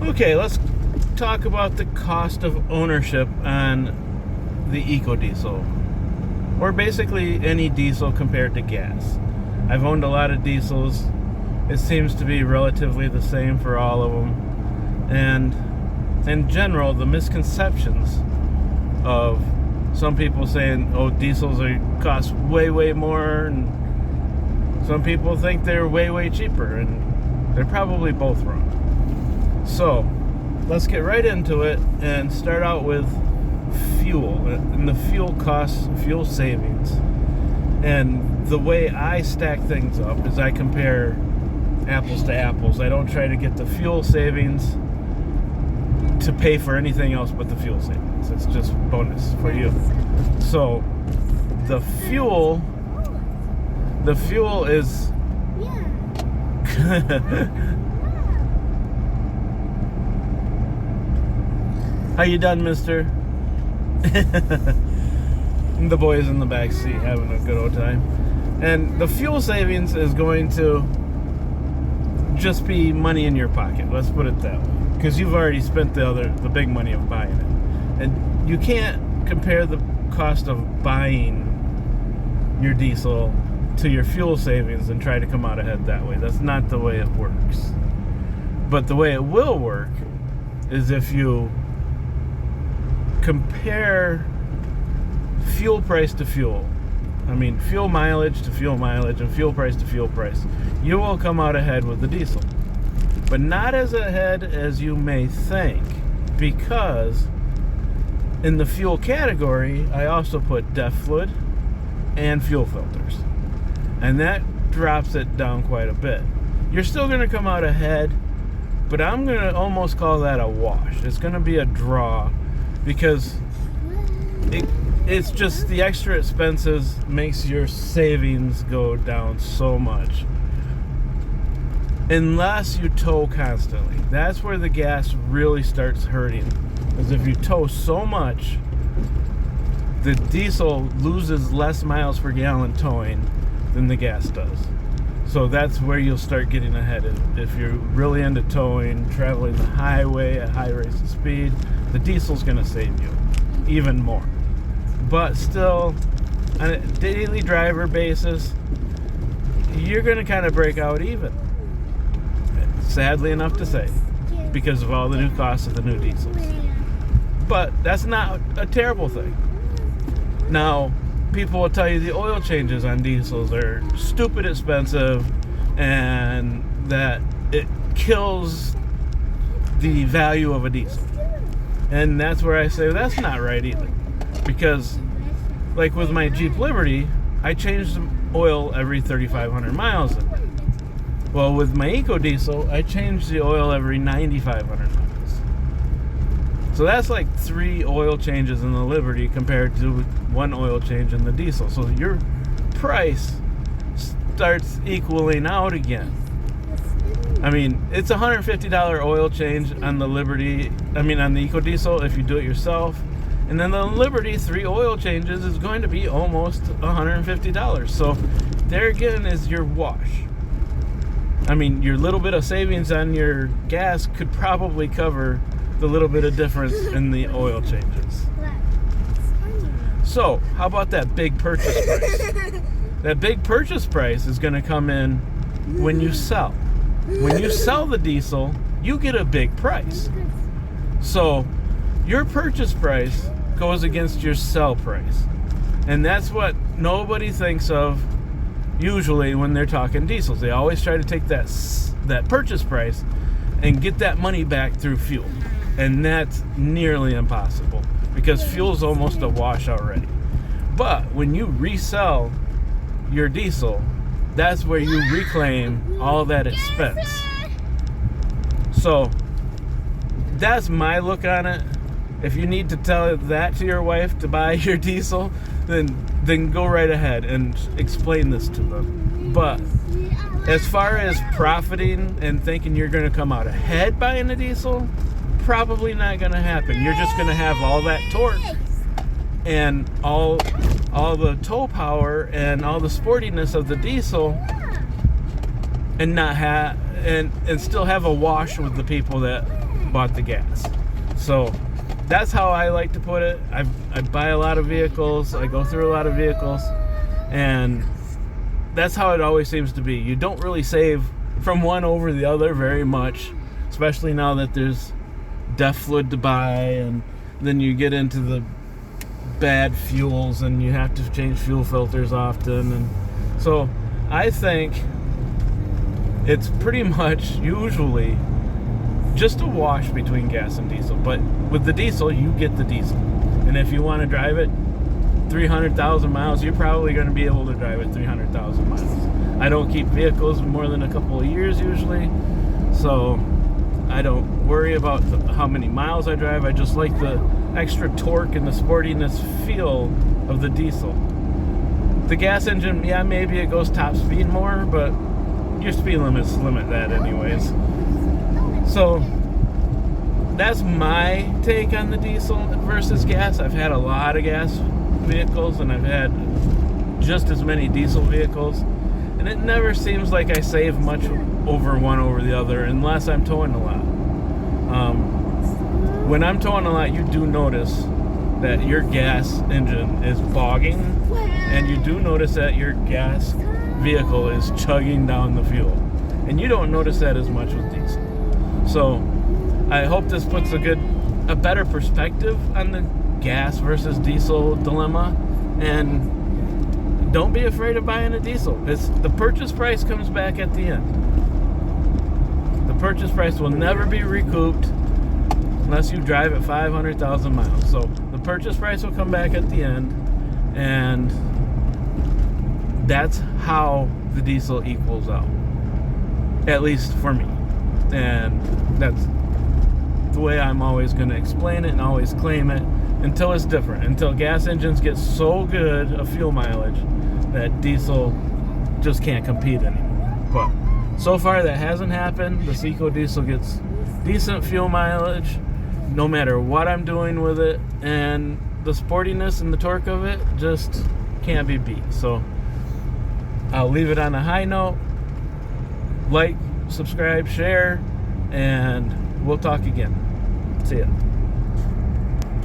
Okay, let's talk about the cost of ownership on the EcoDiesel, or basically any diesel compared to gas. I've owned a lot of diesels. It seems to be relatively the same for all of them. And in general, the misconceptions of some people saying, oh, diesels cost way more, and some people think they're way cheaper, and they're probably both wrong. So let's get right into it and start out with fuel and the fuel costs, fuel savings. And the way I stack things up is I compare apples to apples. I don't try to get the fuel savings to pay for anything else but the fuel savings. It's just bonus for you. So the fuel is How you done, mister? The boys in the back seat having a good old time. And the fuel savings is going to just be money in your pocket. Let's put it that way. Because you've already spent the big money of buying it. And you can't compare the cost of buying your diesel to your fuel savings and try to come out ahead that way. That's not the way it works. But the way it will work is if you compare fuel price to fuel. I mean, fuel mileage to fuel mileage and fuel price to fuel price. You will come out ahead with the diesel. But not as ahead as you may think, because in the fuel category, I also put DEF fluid and fuel filters. And that drops it down quite a bit. You're still going to come out ahead, but I'm going to almost call that a wash. It's going to be a draw, because it's just the extra expenses makes your savings go down so much. Unless you tow constantly. That's where the gas really starts hurting. Because if you tow so much, the diesel loses less miles per gallon towing than the gas does. So that's where you'll start getting ahead. If you're really into towing, traveling the highway at high rates of speed, the diesel's going to save you even more. But still, on a daily driver basis, you're going to kind of break out even. Sadly enough to say, because of all the new costs of the new diesels. But that's not a terrible thing. Now, people will tell you the oil changes on diesels are stupid expensive and that it kills the value of a diesel. And that's where I say that's not right either. Because, like with my Jeep Liberty, I change the oil every 3,500 miles. Well, with my EcoDiesel, I change the oil every 9,500 miles. So that's like 3 oil changes in the Liberty compared to 1 oil change in the diesel. So your price starts equaling out again. I mean, it's a $150 oil change on the Liberty, on the EcoDiesel if you do it yourself. And then the Liberty 3 oil changes is going to be almost $150. So there again is your wash. I mean, your little bit of savings on your gas could probably cover the little bit of difference in the oil changes. So, how about that big purchase price? That big purchase price is going to come in when you sell. When you sell the diesel, you get a big price. So, your purchase price goes against your sell price. And that's what nobody thinks of usually when they're talking diesels. They always try to take that purchase price and get that money back through fuel. And that's nearly impossible because fuel's almost a wash already. But when you resell your diesel, that's where you reclaim all that expense. So that's my look on it. If you need to tell that to your wife to buy your diesel, then go right ahead and explain this to them. But as far as profiting and thinking you're going to come out ahead buying a diesel, probably not going to happen. You're just going to have all that torque and all the tow power and all the sportiness of the diesel, and not have and still have a wash with the people that bought the gas. So that's how I like to put it. I buy a lot of vehicles. I go through a lot of vehicles, and that's how it always seems to be. You don't really save from one over the other very much, especially now that there's DEF fluid to buy, and then you get into the bad fuels and you have to change fuel filters often. And so I think it's pretty much usually just a wash between gas and diesel. But with the diesel, you get the diesel, and if you want to drive it 300,000 miles, you're probably going to be able to drive it 300,000 miles. I don't keep vehicles more than a couple of years usually, so I don't worry about how many miles I drive. I just like the extra torque and the sportiness feel of the diesel. The gas engine, yeah, maybe it goes top speed more, but your speed limits limit that anyways. So that's my take on the diesel versus gas. I've had a lot of gas vehicles, and I've had just as many diesel vehicles, and it never seems like I save much over one over the other unless I'm towing a lot. When I'm towing a lot, you do notice that your gas engine is bogging, and you do notice that your gas vehicle is chugging down the fuel, and you don't notice that as much with diesel. So I hope this puts a better perspective on the gas versus diesel dilemma, and don't be afraid of buying a diesel. The purchase price comes back at the end. The purchase price will never be recouped unless you drive at 500,000 miles. So the purchase price will come back at the end, and that's how the diesel equals out, at least for me. And that's the way I'm always going to explain it and always claim it until it's different, until gas engines get so good of fuel mileage that diesel just can't compete anymore. But so far that hasn't happened. The Seco diesel gets decent fuel mileage no matter what I'm doing with it, and the sportiness and the torque of it just can't be beat. So I'll leave it on a high note. Like, subscribe, share, and we'll talk again. See ya.